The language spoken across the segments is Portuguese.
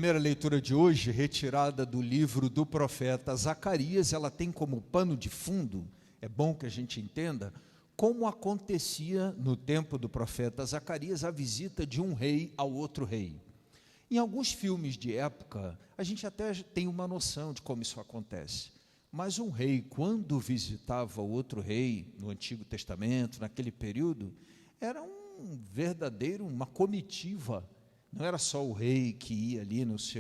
A primeira leitura de hoje, retirada do livro do profeta Zacarias, ela tem como pano de fundo, é bom que a gente entenda, como acontecia no tempo do profeta Zacarias a visita de um rei ao outro rei. Em alguns filmes de época, a gente até tem uma noção de como isso acontece. Mas um rei, quando visitava outro rei, no Antigo Testamento, naquele período, era uma comitiva. Não era só o rei que ia ali nos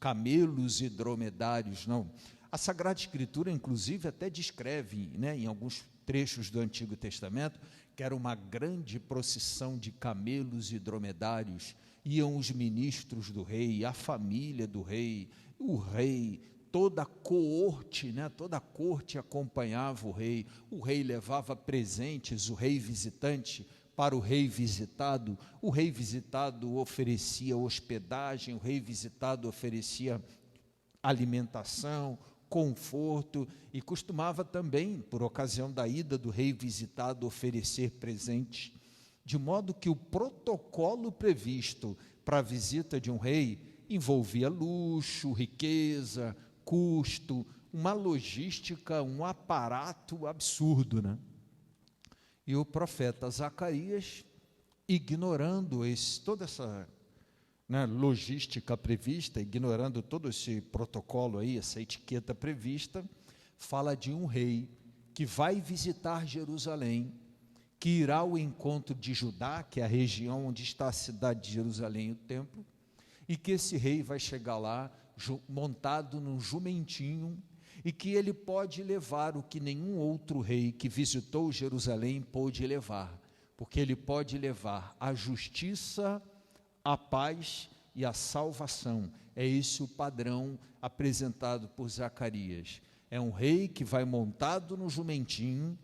camelos e dromedários, não. A Sagrada Escritura, inclusive, até descreve, em alguns trechos do Antigo Testamento, que era uma grande procissão de camelos e dromedários. Iam os ministros do rei, a família do rei, o rei, toda a corte acompanhava o rei levava presentes, o rei visitante, para o rei visitado oferecia hospedagem, o rei visitado oferecia alimentação, conforto, e costumava também, por ocasião da ida do rei visitado, oferecer presentes, de modo que o protocolo previsto para a visita de um rei envolvia luxo, riqueza, custo, uma logística, um aparato absurdo, E o profeta Zacarias, ignorando toda essa logística prevista, ignorando todo esse protocolo aí, essa etiqueta prevista, fala de um rei que vai visitar Jerusalém, que irá ao encontro de Judá, que é a região onde está a cidade de Jerusalém e o templo, e que esse rei vai chegar lá montado num jumentinho, e que ele pode levar o que nenhum outro rei que visitou Jerusalém pôde levar, porque ele pode levar a justiça, a paz e a salvação. É esse o padrão apresentado por Zacarias. É um rei que vai montado no jumentinho,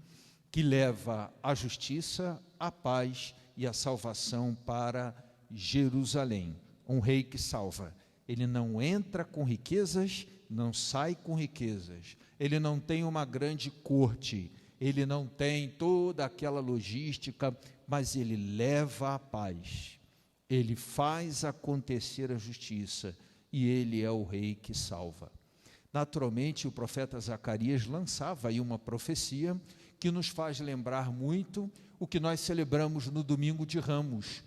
que leva a justiça, a paz e a salvação para Jerusalém. Um rei que salva. Ele não entra com riquezas, não sai com riquezas, ele não tem uma grande corte, ele não tem toda aquela logística, mas ele leva a paz, ele faz acontecer a justiça, e ele é o rei que salva. Naturalmente, o profeta Zacarias lançava aí uma profecia que nos faz lembrar muito o que nós celebramos no domingo de Ramos,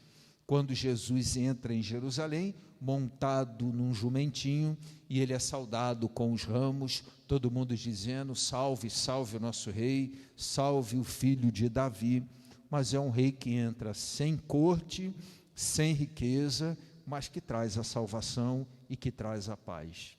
quando Jesus entra em Jerusalém, montado num jumentinho, e ele é saudado com os ramos, todo mundo dizendo: salve, salve o nosso rei, salve o filho de Davi. Mas é um rei que entra sem corte, sem riqueza, mas que traz a salvação e que traz a paz.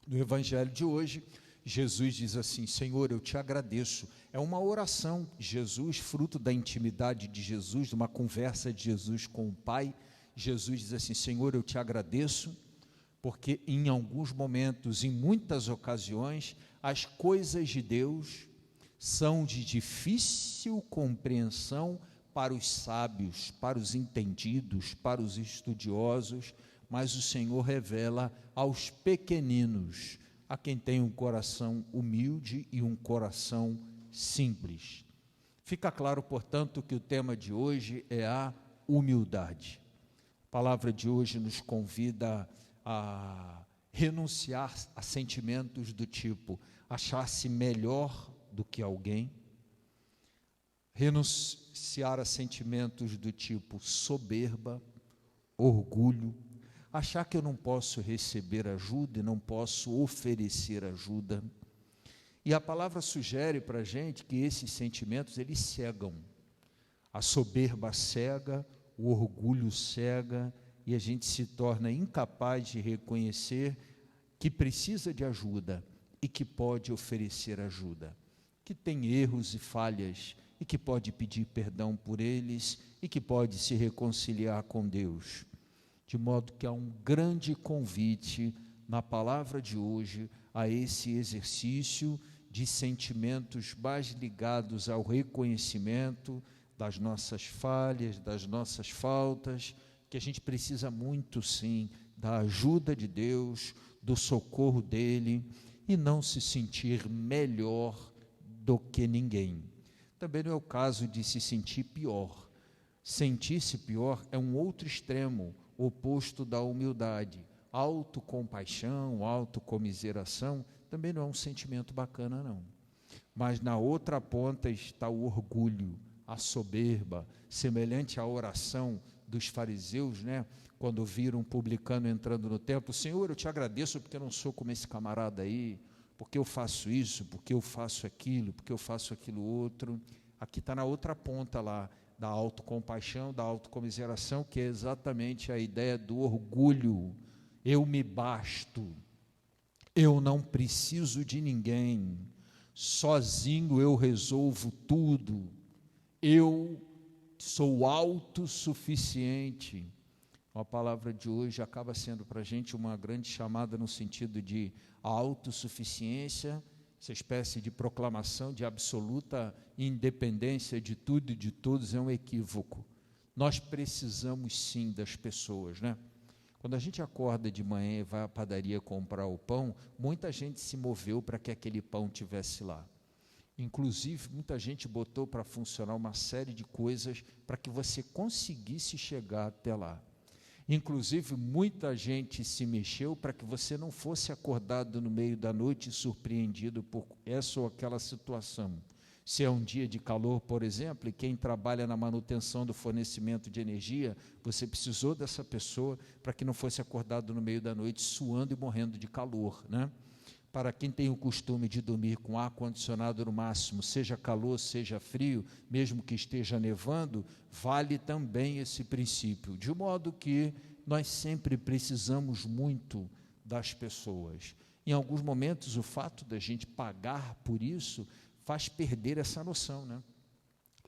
No evangelho de hoje, Jesus diz assim: Senhor, eu te agradeço. É uma oração, Jesus, fruto da intimidade de Jesus, de uma conversa de Jesus com o Pai. Jesus diz assim: Senhor, eu te agradeço, porque em alguns momentos, em muitas ocasiões, as coisas de Deus são de difícil compreensão para os sábios, para os entendidos, para os estudiosos, mas o Senhor revela aos pequeninos, a quem tem um coração humilde e um coração simples. Fica claro, portanto, que o tema de hoje é a humildade. A palavra de hoje nos convida a renunciar a sentimentos do tipo achar-se melhor do que alguém, renunciar a sentimentos do tipo soberba, orgulho, achar que eu não posso receber ajuda e não posso oferecer ajuda. E a palavra sugere para a gente que esses sentimentos, eles cegam. A soberba cega, o orgulho cega, e a gente se torna incapaz de reconhecer que precisa de ajuda e que pode oferecer ajuda, que tem erros e falhas e que pode pedir perdão por eles e que pode se reconciliar com Deus. De modo que há um grande convite na palavra de hoje a esse exercício de sentimentos mais ligados ao reconhecimento das nossas falhas, das nossas faltas, que a gente precisa muito, sim, da ajuda de Deus, do socorro dEle, e não se sentir melhor do que ninguém. Também não é o caso de se sentir pior. Sentir-se pior é um outro extremo, oposto da humildade. Autocompaixão, autocomiseração, também não é um sentimento bacana, não. Mas na outra ponta está o orgulho, a soberba, semelhante à oração dos fariseus, né? Quando viram um publicano entrando no templo: Senhor, eu te agradeço porque eu não sou como esse camarada aí, porque eu faço isso, porque eu faço aquilo, porque eu faço aquilo outro. Aqui está na outra ponta lá, da autocompaixão, da autocomiseração, que é exatamente a ideia do orgulho. Eu me basto, eu não preciso de ninguém, sozinho eu resolvo tudo, eu sou autossuficiente. A palavra de hoje acaba sendo para a gente uma grande chamada no sentido de autossuficiência, essa espécie de proclamação de absoluta independência de tudo e de todos é um equívoco. Nós precisamos sim das pessoas, né? Quando a gente acorda de manhã e vai à padaria comprar o pão, muita gente se moveu para que aquele pão tivesse lá. Inclusive, muita gente botou para funcionar uma série de coisas para que você conseguisse chegar até lá. Inclusive, muita gente se mexeu para que você não fosse acordado no meio da noite e surpreendido por essa ou aquela situação. Se é um dia de calor, por exemplo, e quem trabalha na manutenção do fornecimento de energia, você precisou dessa pessoa para que não fosse acordado no meio da noite suando e morrendo de calor, né? Para quem tem o costume de dormir com ar-condicionado no máximo, seja calor, seja frio, mesmo que esteja nevando, vale também esse princípio, de modo que nós sempre precisamos muito das pessoas. Em alguns momentos, o fato da gente pagar por isso faz perder essa noção, né?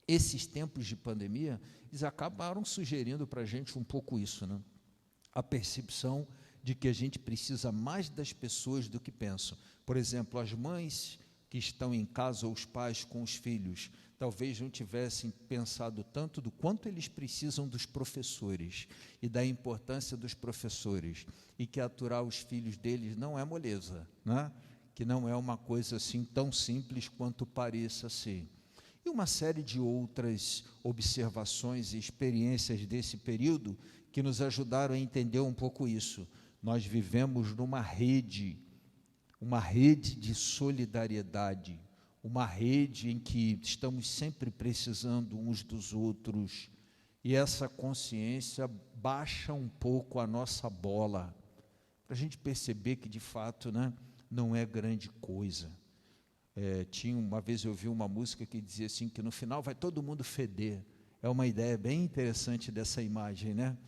Esses tempos de pandemia, eles acabaram sugerindo para a gente um pouco isso, né? A percepção de que a gente precisa mais das pessoas do que pensam. Por exemplo, as mães que estão em casa, ou os pais com os filhos, talvez não tivessem pensado tanto do quanto eles precisam dos professores e da importância dos professores, e que aturar os filhos deles não é moleza, né? Que não é uma coisa assim tão simples quanto pareça ser. E uma série de outras observações e experiências desse período que nos ajudaram a entender um pouco isso. Nós vivemos numa rede de solidariedade, uma rede em que estamos sempre precisando uns dos outros, e essa consciência baixa um pouco a nossa bola, para a gente perceber que, de fato, né, não é grande coisa. Uma vez eu ouvi uma música que dizia assim, que no final vai todo mundo feder. É uma ideia bem interessante dessa imagem, né?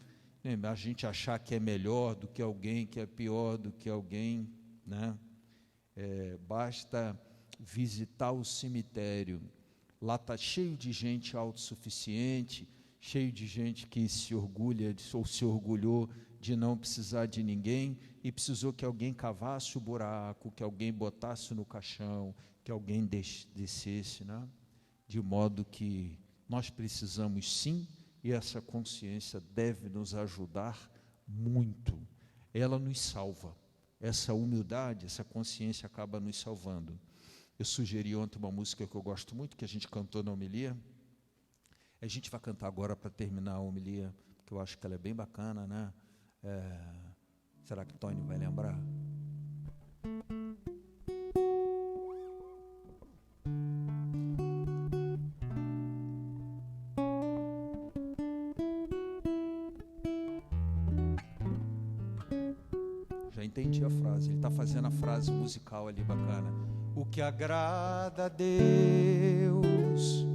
A gente achar que é melhor do que alguém, que é pior do que alguém, né? Basta visitar o cemitério, lá está cheio de gente autossuficiente, cheio de gente que se orgulha ou se orgulhou de não precisar de ninguém e precisou que alguém cavasse o buraco, que alguém botasse no caixão, que alguém descesse, né? De modo que nós precisamos sim, e essa consciência deve nos ajudar muito. Ela nos salva. Essa humildade, essa consciência acaba nos salvando. Eu sugeri ontem uma música que eu gosto muito, que a gente cantou na homilia. A gente vai cantar agora para terminar a homilia, porque eu acho que ela é bem bacana, né? Será que Tony vai lembrar? Já entendi a frase, ele está fazendo a frase musical ali bacana. O que agrada a Deus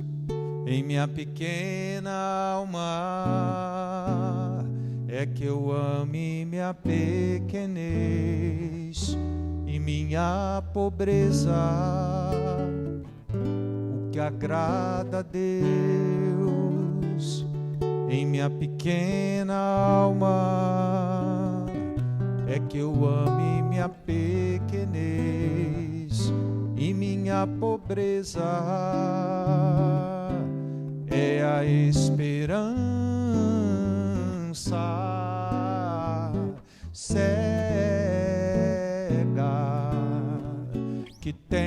em minha pequena alma é que eu ame minha pequenez e minha pobreza. O que agrada a Deus em minha pequena alma é que eu ame minha pequenez e minha pobreza. É a esperança cega que tenho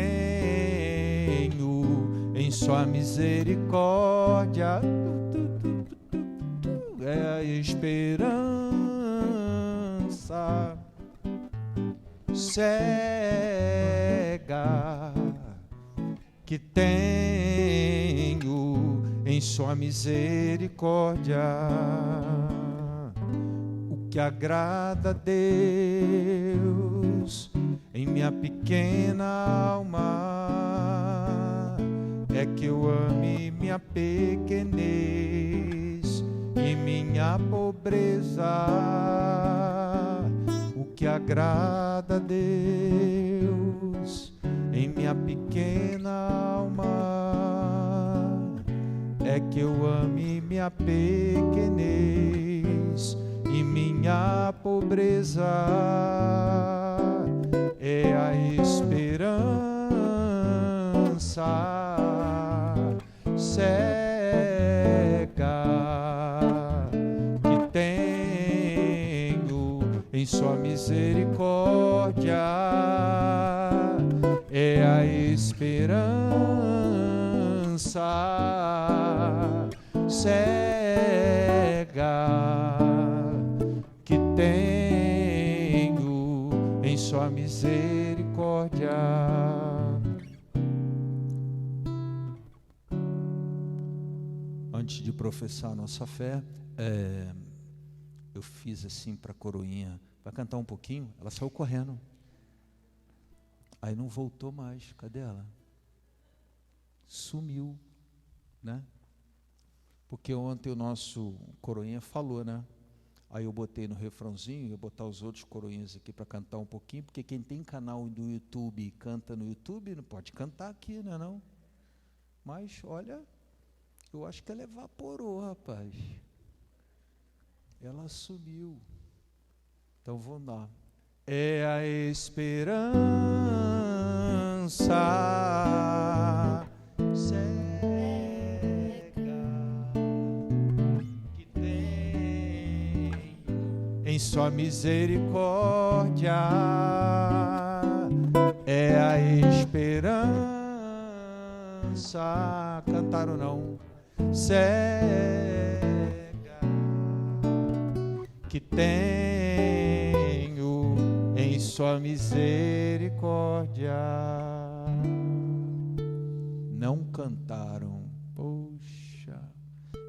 em sua misericórdia. É a esperança cega, que tenho em sua misericórdia o que agrada a Deus em minha pequena alma é que eu ame minha pequenez e minha pobreza. O que agrada a Deus em minha pequena alma é que eu ame minha pequenez e minha pobreza. É a esperança cega que tenho em sua misericórdia. É a esperança cega que tenho em sua misericórdia. Antes de professar a nossa fé, eu fiz assim para a coroinha, vai cantar um pouquinho, ela saiu correndo. Aí não voltou mais, cadê ela? Sumiu, né? Porque ontem o nosso coroinha falou, né? Aí eu botei no refrãozinho, eu botar os outros coroinhas aqui para cantar um pouquinho, porque quem tem canal do YouTube e canta no YouTube, não pode cantar aqui, né não? Mas, olha, eu acho que ela evaporou, rapaz. Ela sumiu. Então vamos lá. É a esperança cega que tenho em sua misericórdia. É a esperança, cantaram não, cega que tenho em sua misericórdia. Não cantaram, poxa,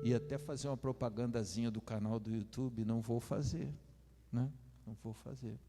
ia até fazer uma propagandazinha do canal do YouTube, não vou fazer, né? Não vou fazer.